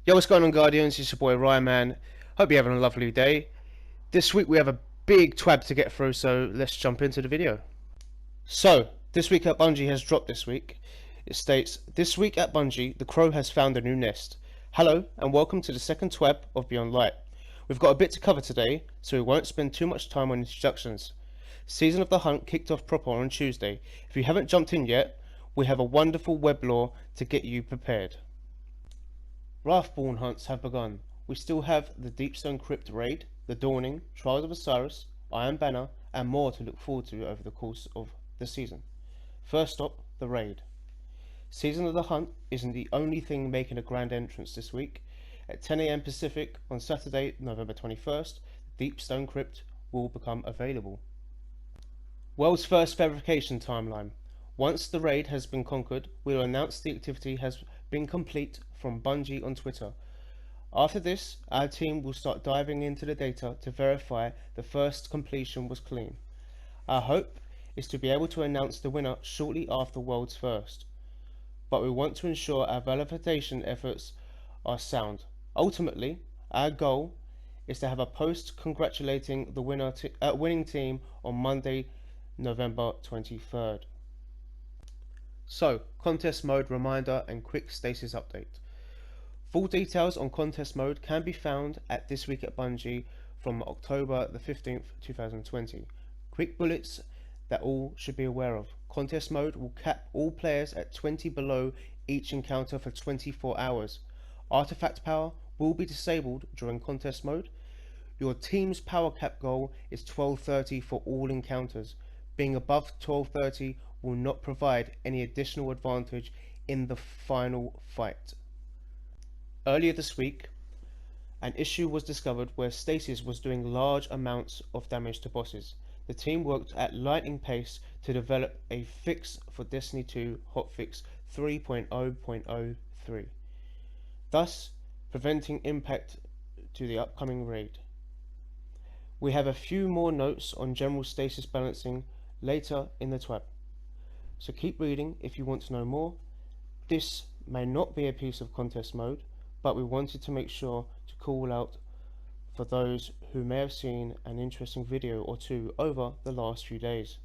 Yo, what's going on, Guardians? It's your boy Ry-Man. Hope you're having a lovely day. This week we have a big TWAB to get through, so let's jump into the video. So, this week at Bungie has dropped this week. It states, "This week at Bungie, the crow has found a new nest. Hello, and welcome to the second TWAB of Beyond Light. We've got a bit to cover today, so we won't spend too much time on introductions. Season of the Hunt kicked off proper on Tuesday. If you haven't jumped in yet, we have a wonderful web lore to get you prepared. Wrathborn hunts have begun. We still have the Deepstone Crypt raid, the Dawning, Trials of Osiris, Iron Banner, and more to look forward to over the course of the season. First stop, the raid. Season of the Hunt isn't the only thing making a grand entrance this week. At 10 AM Pacific on Saturday, November 21st, the Deepstone Crypt will become available. World's first verification timeline. Once the raid has been conquered, we will announce the activity has been complete from Bungie on Twitter. After this, our team will start diving into the data to verify the first completion was clean. Our hope is to be able to announce the winner shortly after World's First, but we want to ensure our validation efforts are sound. Ultimately, our goal is to have a post congratulating the winning team on Monday, November 23rd. So, contest mode reminder and quick Stasis update. Full details on contest mode can be found at This Week at Bungie from October the 15th, 2020. Quick bullets that all should be aware of. Contest mode will cap all players at 20 below each encounter for 24 hours. Artifact power will be disabled during contest mode. Your team's power cap goal is 1230 for all encounters. Being above 1230 will not provide any additional advantage in the final fight. Earlier this week, an issue was discovered where Stasis was doing large amounts of damage to bosses. The team worked at lightning pace to develop a fix for Destiny 2 hotfix 3.0.03, thus preventing impact to the upcoming raid. We have a few more notes on general Stasis balancing later in the TWAB, so keep reading if you want to know more. This may not be a piece of contest mode, but we wanted to make sure to call out for those who may have seen an interesting video or two over the last few days.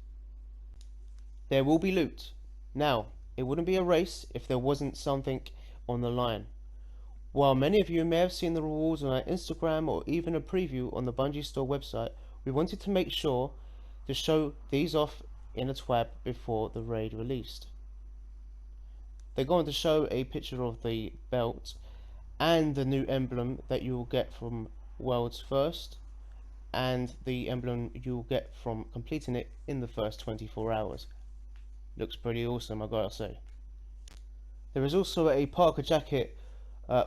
There will be loot. Now, it wouldn't be a race if there wasn't something on the line. While many of you may have seen the rewards on our Instagram or even a preview on the Bungie store website, we wanted to make sure to show these off in a TWAB before the raid released. They're going to show a picture of the belt and the new emblem that you will get from World's First, and the emblem you will get from completing it in the first 24 hours. Looks pretty awesome, I gotta say. There is also a Parker jacket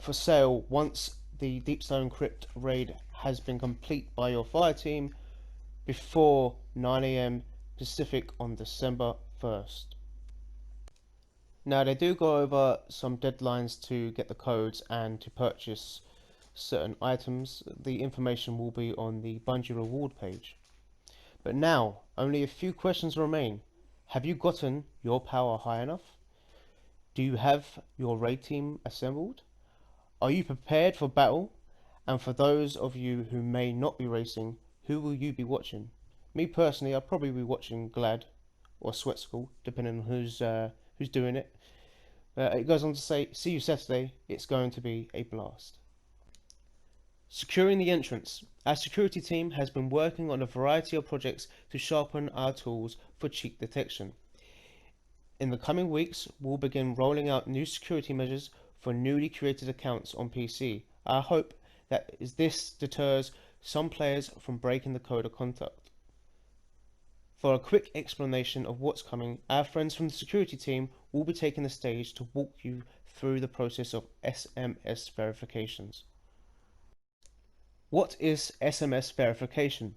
for sale once the Deepstone Crypt raid has been complete by your fire team before 9 AM Pacific on December 1st. Now, they do go over some deadlines to get the codes and to purchase certain items. The information will be on the Bungie reward page. But now, only a few questions remain. Have you gotten your power high enough? Do you have your raid team assembled? Are you prepared for battle? And for those of you who may not be racing, who will you be watching? Me personally, I'll probably be watching Glad or Sweat School, depending on who's doing it. It goes on to say, see you Saturday, it's going to be a blast. Securing the entrance. Our security team has been working on a variety of projects to sharpen our tools for cheat detection. In the coming weeks, we'll begin rolling out new security measures for newly created accounts on PC. Our hope that this deters some players from breaking the code of conduct. For a quick explanation of what's coming, our friends from the security team will be taking the stage to walk you through the process of SMS verifications. What is SMS verification?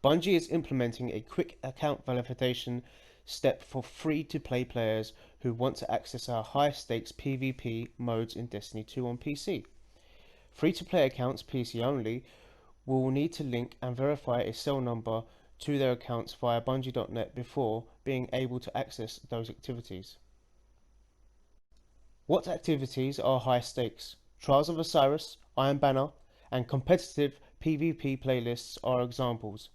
Bungie is implementing a quick account validation step for free-to-play players who want to access our high-stakes PvP modes in Destiny 2 on PC. Free-to-play accounts, PC only, will need to link and verify a cell number to their accounts via Bungie.net before being able to access those activities. What activities are high stakes? Trials of Osiris, Iron Banner, and competitive PvP playlists are examples.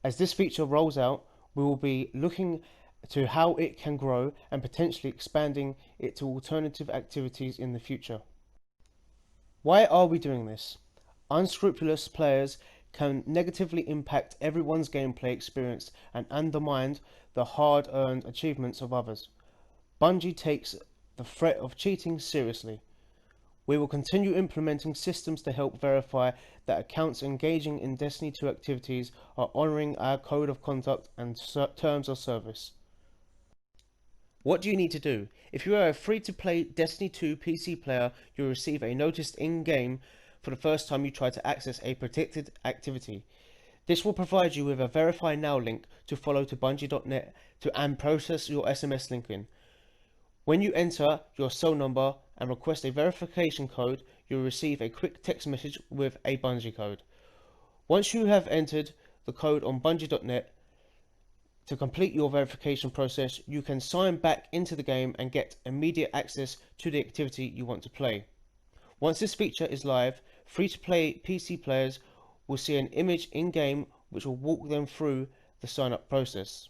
As this feature rolls out, we will be looking to how it can grow and potentially expanding it to alternative activities in the future. Why are we doing this? Unscrupulous players can negatively impact everyone's gameplay experience and undermine the hard-earned achievements of others. Bungie takes the threat of cheating seriously. We will continue implementing systems to help verify that accounts engaging in Destiny 2 activities are honouring our code of conduct and terms of service. What do you need to do? If you are a free-to-play Destiny 2 PC player, you'll receive a notice in-game for the first time you try to access a protected activity. This will provide you with a Verify Now link to follow to Bungie.net and process your SMS link in. When you enter your cell number and request a verification code, you'll receive a quick text message with a Bungie code. Once you have entered the code on Bungie.net to complete your verification process, you can sign back into the game and get immediate access to the activity you want to play. Once this feature is live, free-to-play PC players will see an image in-game which will walk them through the sign-up process.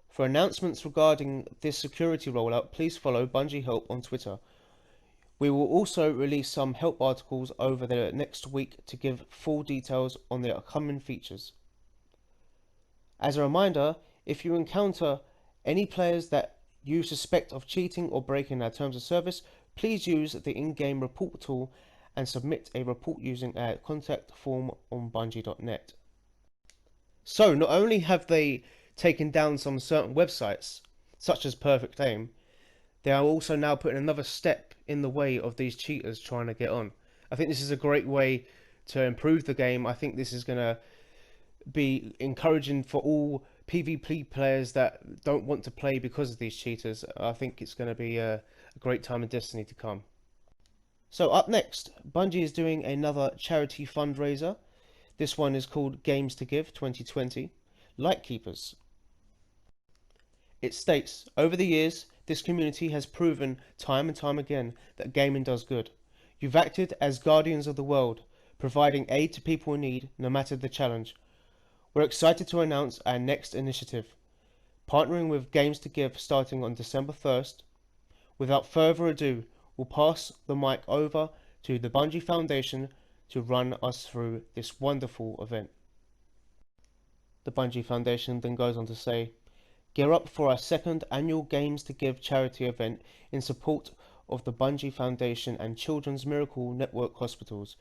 For announcements regarding this security rollout, please follow Bungie Help on Twitter. We will also release some help articles over the next week to give full details on the upcoming features. As a reminder, if you encounter any players that you suspect of cheating or breaking our terms of service, please use the in-game report tool and submit a report using our contact form on Bungie.net. So, not only have they taken down some certain websites, such as Perfect Aim, they are also now putting another step in the way of these cheaters trying to get on. I think this is a great way to improve the game. I think this is going to be encouraging for all PvP players that don't want to play because of these cheaters. I think it's going to be a great time in Destiny to come. So up next, Bungie is doing another charity fundraiser. This one is called Games to Give 2020, Lightkeepers. It states, over the years, this community has proven time and time again that gaming does good. You've acted as guardians of the world, providing aid to people in need, no matter the challenge. We're excited to announce our next initiative, partnering with Games to Give starting on December 1st. Without further ado, we'll pass the mic over to the Bungie Foundation to run us through this wonderful event. The Bungie Foundation then goes on to say, gear up for our second annual Games to Give charity event in support of the Bungie Foundation and Children's Miracle Network hospitals,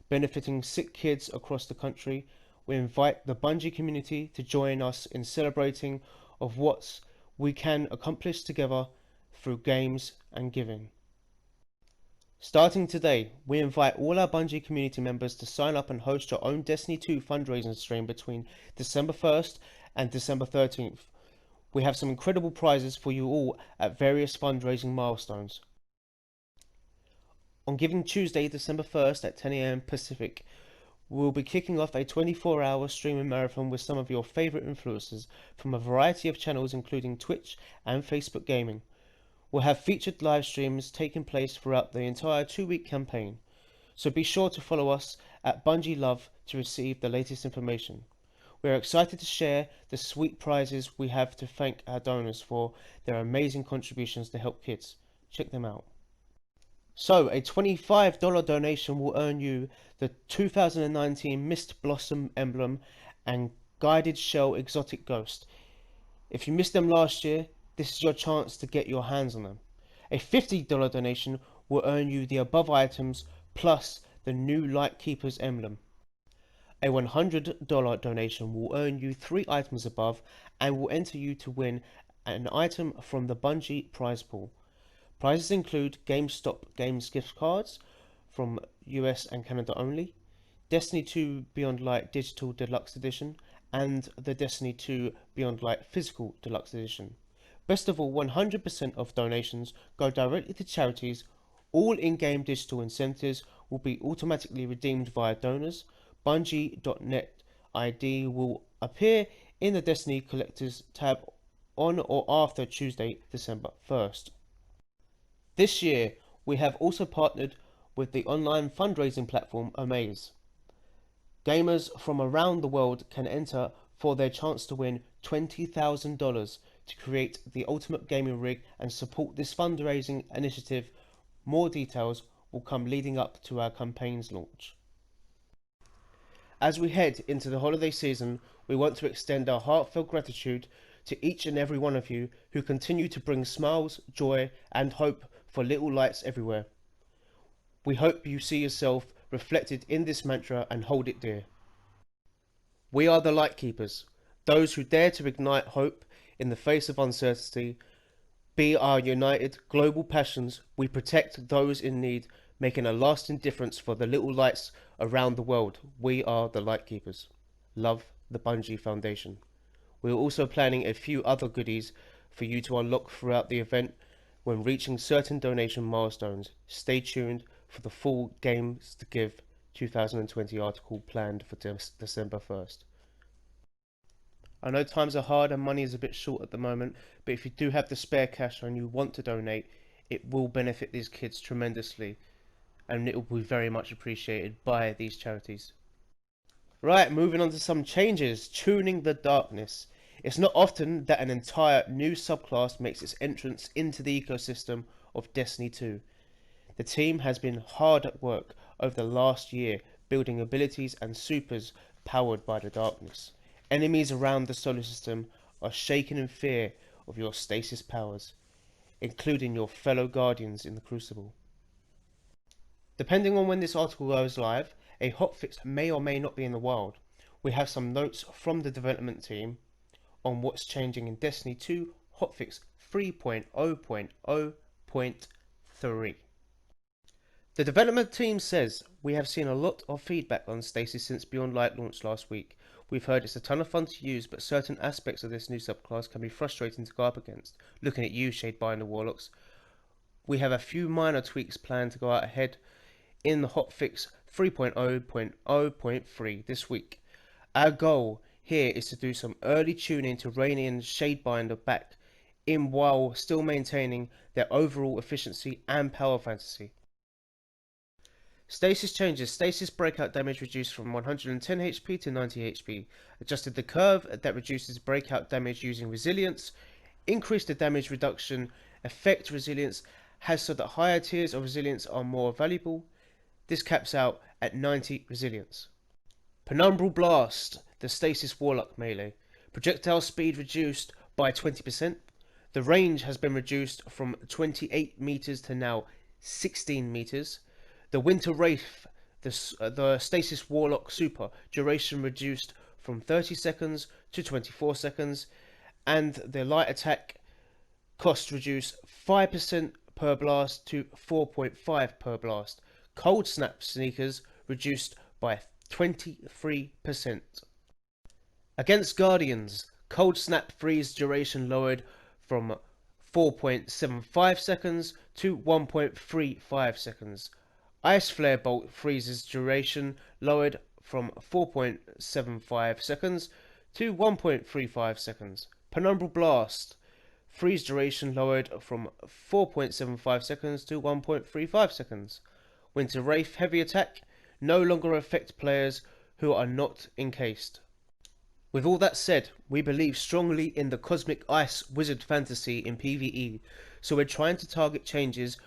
benefiting sick kids across the country. We invite the Bungie community to join us in celebrating of what we can accomplish together through games and giving. Starting today, we invite all our Bungie community members to sign up and host your own Destiny 2 fundraising stream between December 1st and December 13th. We have some incredible prizes for you all at various fundraising milestones. On Giving Tuesday, December 1st at 10 AM Pacific, we'll be kicking off a 24-hour streaming marathon with some of your favourite influencers from a variety of channels including Twitch and Facebook Gaming. We'll have featured live streams taking place throughout the entire 2-week campaign, so be sure to follow us at Bungie Love to receive the latest information. We are excited to share the sweet prizes we have to thank our donors for their amazing contributions to help kids. Check them out. So, a $25 donation will earn you the 2019 Mist Blossom emblem and Guided Shell Exotic Ghost. If you missed them last year, this is your chance to get your hands on them. A $50 donation will earn you the above items plus the new Lightkeepers emblem. A $100 donation will earn you 3 items above and will enter you to win an item from the Bungie prize pool. Prizes include GameStop Games gift cards from US and Canada only, Destiny 2 Beyond Light Digital Deluxe Edition, and the Destiny 2 Beyond Light Physical Deluxe Edition. Best of all, 100% of donations go directly to charities. All in-game digital incentives will be automatically redeemed via donors. Bungie.net ID will appear in the Destiny Collectors tab on or after Tuesday, December 1st. This year, We have also partnered with the online fundraising platform Amaze. Gamers from around the world can enter for their chance to win $20,000 to create the ultimate gaming rig and support this fundraising initiative. More details will come leading up to our campaign's launch. As we head into the holiday season, we want to extend our heartfelt gratitude to each and every one of you who continue to bring smiles, joy, and hope for little lights everywhere. We hope you see yourself reflected in this mantra and hold it dear. We are the light keepers, those who dare to ignite hope in the face of uncertainty. Be our united global passions, we protect those in need, making a lasting difference for the little lights around the world. We are the light keepers. Love, the Bungie Foundation. We are also planning a few other goodies for you to unlock throughout the event when reaching certain donation milestones. Stay tuned for the full Games to Give 2020 article planned for December 1st. I know times are hard and money is a bit short at the moment, but if you do have the spare cash and you want to donate, it will benefit these kids tremendously, and it will be very much appreciated by these charities. Right, moving on to some changes. Tuning the Darkness. It's not often that an entire new subclass makes its entrance into the ecosystem of Destiny 2. The team has been hard at work over the last year building abilities and supers powered by the darkness. Enemies around the solar system are shaken in fear of your stasis powers, including your fellow guardians in the Crucible. Depending on when this article goes live, a hotfix may or may not be in the wild. We have some notes from the development team on what's changing in Destiny 2 hotfix 3.0.0.3. The development team says, we have seen a lot of feedback on Stasis since Beyond Light launched last week. We've heard it's a ton of fun to use, but certain aspects of this new subclass can be frustrating to go up against. Looking at you, Shadebinder Warlocks. We have a few minor tweaks planned to go out ahead in the hotfix 3.0.0.3 this week. Our goal here is to do some early tuning to rein in Shadebinder back in while still maintaining their overall efficiency and power fantasy. Stasis changes. Stasis breakout damage reduced from 110 HP to 90 HP. Adjusted the curve that reduces breakout damage using resilience. Increased the damage reduction effect resilience has so that higher tiers of resilience are more valuable. This caps out at 90 resilience. Penumbral Blast. The Stasis Warlock melee. Projectile speed reduced by 20%. The range has been reduced from 28 meters to now 16 meters. The Winter Wraith, the Stasis Warlock Super, duration reduced from 30 seconds to 24 seconds, and the light attack cost reduced 5% per blast to 4.5 per blast. Cold Snap Sneakers reduced by 23%. Against Guardians, Cold Snap Freeze duration lowered from 4.75 seconds to 1.35 seconds. Ice Flare Bolt freezes duration lowered from 4.75 seconds to 1.35 seconds. Penumbral Blast freeze duration lowered from 4.75 seconds to 1.35 seconds. Winter Wraith heavy attack no longer affect players who are not encased. With all that said, we believe strongly in the Cosmic Ice Wizard fantasy in PvE, so we're trying to target changes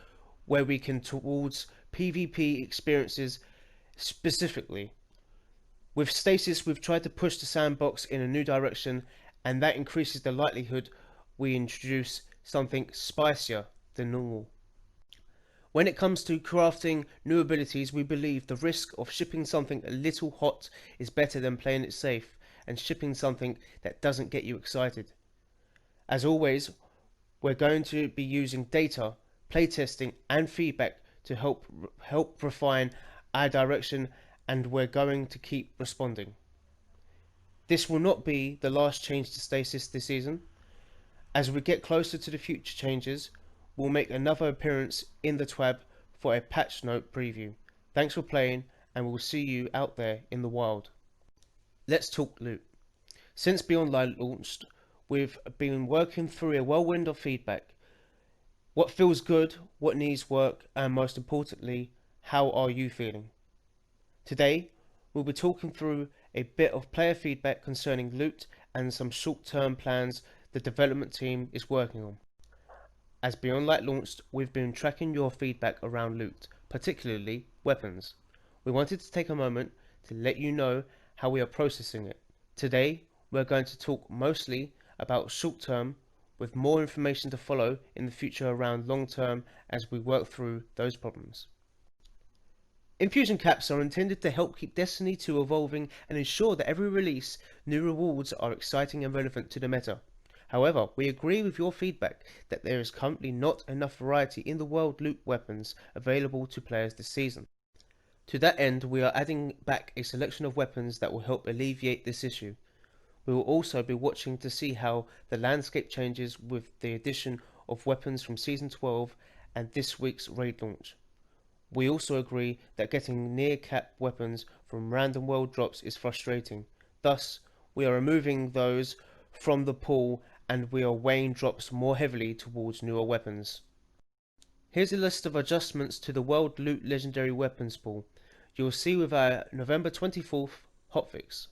where we can towards PvP experiences specifically. With Stasis, we've tried to push the sandbox in a new direction, and that increases the likelihood we introduce something spicier than normal. When it comes to crafting new abilities, we believe the risk of shipping something a little hot is better than playing it safe and shipping something that doesn't get you excited. As always, we're going to be using data, playtesting and feedback to help refine our direction, and we're going to keep responding. This will not be the last change to Stasis this season. As we get closer to the future changes, we'll make another appearance in the TWAB for a patch note preview. Thanks for playing, and we'll see you out there in the wild. Let's talk loot. Since Beyond Light launched, we've been working through a whirlwind of feedback. What feels good, what needs work, and most importantly, how are you feeling? Today, we'll be talking through a bit of player feedback concerning loot and some short-term plans the development team is working on. As Beyond Light launched, we've been tracking your feedback around loot, particularly weapons. We wanted to take a moment to let you know how we are processing it. Today, we're going to talk mostly about short-term, with more information to follow in the future around long-term as we work through those problems. Infusion caps are intended to help keep Destiny 2 evolving and ensure that every release, new rewards are exciting and relevant to the meta. However, we agree with your feedback that there is currently not enough variety in the world loot weapons available to players this season. To that end, we are adding back a selection of weapons that will help alleviate this issue. We will also be watching to see how the landscape changes with the addition of weapons from Season 12 and this week's raid launch. We also agree that getting near cap weapons from random world drops is frustrating. Thus, we are removing those from the pool and we are weighing drops more heavily towards newer weapons. Here's a list of adjustments to the world loot legendary weapons pool. You'll see with our November 24th hotfix.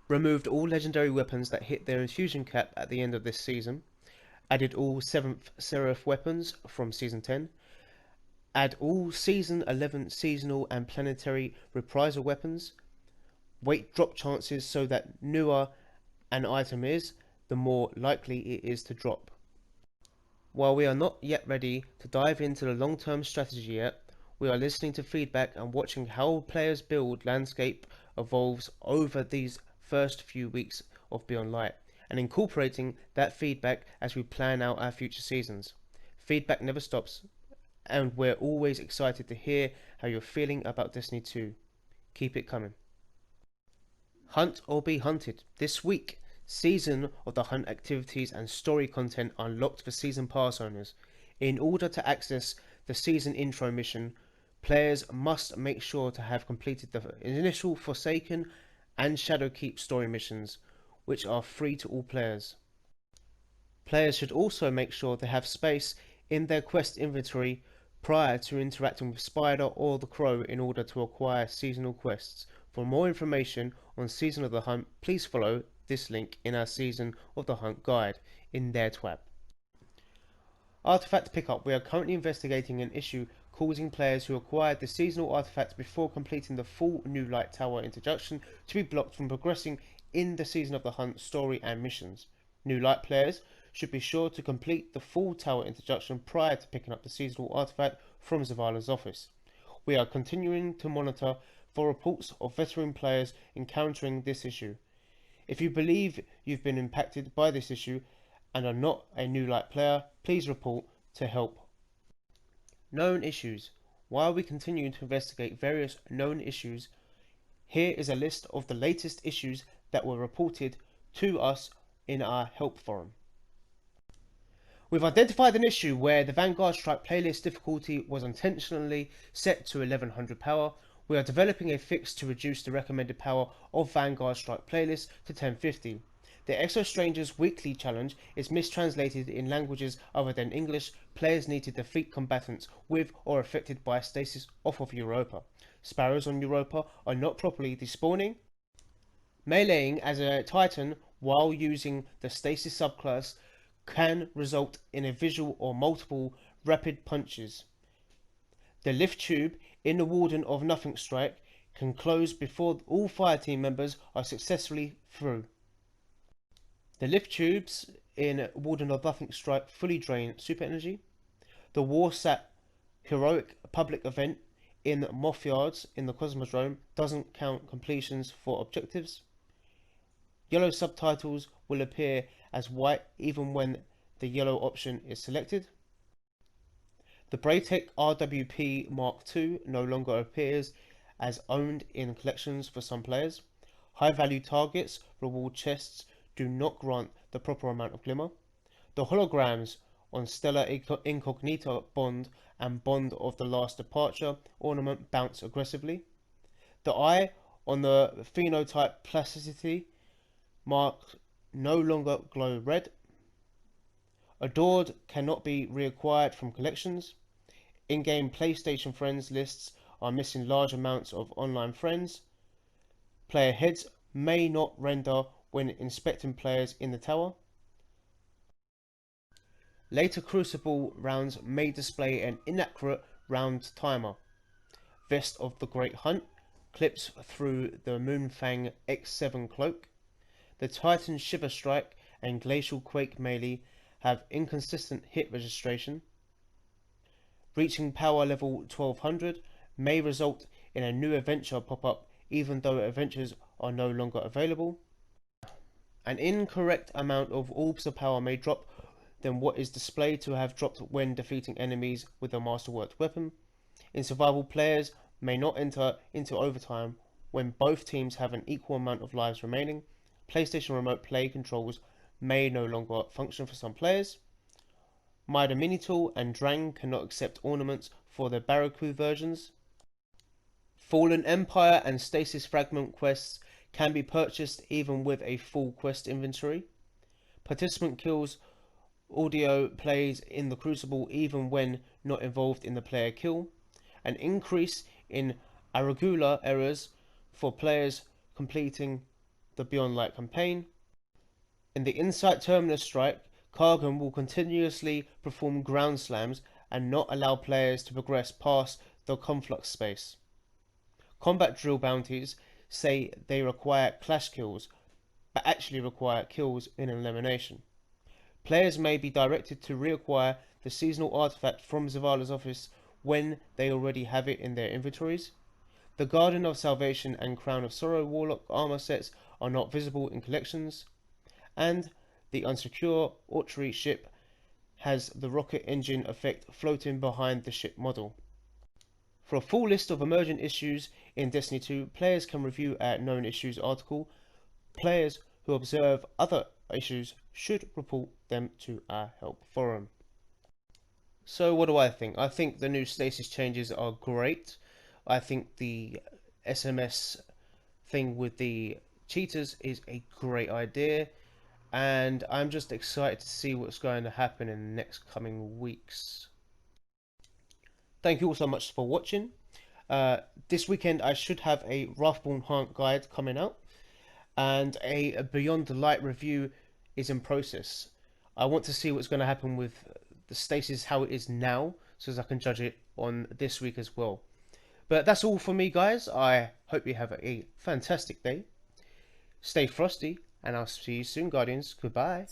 Removed all legendary weapons that hit their infusion cap at the end of this season. Added all 7th Seraph weapons from Season 10. Add all Season 11 seasonal and planetary reprisal weapons. Weight drop chances so that newer an item is, the more likely it is to drop. While we are not yet ready to dive into the long-term strategy yet, we are listening to feedback and watching how players' build landscape evolves over these first few weeks of Beyond Light, and incorporating that feedback as we plan out our future seasons. Feedback never stops, and we're always excited to hear how you're feeling about Destiny 2. Keep it coming. Hunt or be hunted. This week, Season of the Hunt activities and story content unlocked for Season Pass owners. In order to access the Season intro mission, players must make sure to have completed the initial Forsaken and Shadowkeep story missions, which are free to all players. Players should also make sure they have space in their quest inventory prior to interacting with Spider or the Crow in order to acquire seasonal quests. For more information on Season of the Hunt, please follow this link in our Season of the Hunt guide in their TWAB. Artifact pickup. We are currently investigating an issue causing players who acquired the seasonal artifacts before completing the full New Light Tower introduction to be blocked from progressing in the Season of the Hunt story and missions. New Light players should be sure to complete the full tower introduction prior to picking up the seasonal artifact from Zavala's office. We are continuing to monitor for reports of veteran players encountering this issue. If you believe you've been impacted by this issue and are not a New Light player, please report to help. Known issues. While we continue to investigate various known issues, here is a list of the latest issues that were reported to us in our help forum. We've identified an issue where the Vanguard Strike playlist difficulty was intentionally set to 1100 power. We are developing a fix to reduce the recommended power of Vanguard Strike playlist to 1050. The Exo Strangers weekly challenge is mistranslated in languages other than English. Players need to defeat combatants with or affected by stasis off of Europa. Sparrows on Europa are not properly despawning. Meleeing as a Titan while using the stasis subclass can result in a visual or multiple rapid punches. The lift tube in the Warden of Nothing Strike can close before all fireteam members are successfully through. The lift tubes in Warden of Nothing Strike fully drain super energy. The Warsat heroic public event in Moth Yards in the Cosmodrome doesn't count completions for objectives. Yellow subtitles will appear as white even when the yellow option is selected. The Braytech RWP Mark II no longer appears as owned in collections for some players. High value targets, reward chests do not grant the proper amount of glimmer. The holograms on Stellar Incognita Bond and Bond of the Last Departure ornament bounce aggressively. The eye on the phenotype plasticity mark no longer glow red. Adored cannot be reacquired from collections. In-game PlayStation friends lists are missing large amounts of online friends. Player heads may not render when inspecting players in the tower. Later Crucible rounds may display an inaccurate round timer. Vest of the Great Hunt clips through the Moonfang X7 cloak. The Titan Shiver Strike and Glacial Quake melee have inconsistent hit registration. Reaching power level 1200 may result in a new adventure pop-up even though adventures are no longer available. An incorrect amount of orbs of power may drop than what is displayed to have dropped when defeating enemies with a masterworked weapon. In survival, players may not enter into overtime when both teams have an equal amount of lives remaining. PlayStation Remote Play controls may no longer function for some players. MyDominital and Drang cannot accept ornaments for their Barracuda versions. Fallen Empire and Stasis Fragment quests can be purchased even with a full quest inventory. Participant kills audio plays in the Crucible even when not involved in the player kill. An increase in Arugula errors for players completing the Beyond Light campaign. In the Insight Terminus strike, Kargan will continuously perform ground slams and not allow players to progress past the conflux space. Combat drill bounties say they require clash kills, but actually require kills in elimination. Players may be directed to reacquire the seasonal artifact from Zavala's office when they already have it in their inventories. The Garden of Salvation and Crown of Sorrow Warlock armor sets are not visible in collections, and the unsecure Archery ship has the rocket engine effect floating behind the ship model. For a full list of emergent issues in Destiny 2, players can review our Known Issues article. Players who observe other issues should report them to our help forum. So what do I think? I think the new stasis changes are great. I think the SMS thing with the cheaters is a great idea, and I'm just excited to see what's going to happen in the next coming weeks. Thank you all so much for watching. This weekend I should have a Wrathborn Hunt guide coming out, and a Beyond Light review is in process. I want to see what's going to happen with the stasis, how it is now, so as I can judge it on this week as well. But that's all for me, guys. I hope you have a fantastic day. Stay frosty, and I'll see you soon, Guardians. Goodbye.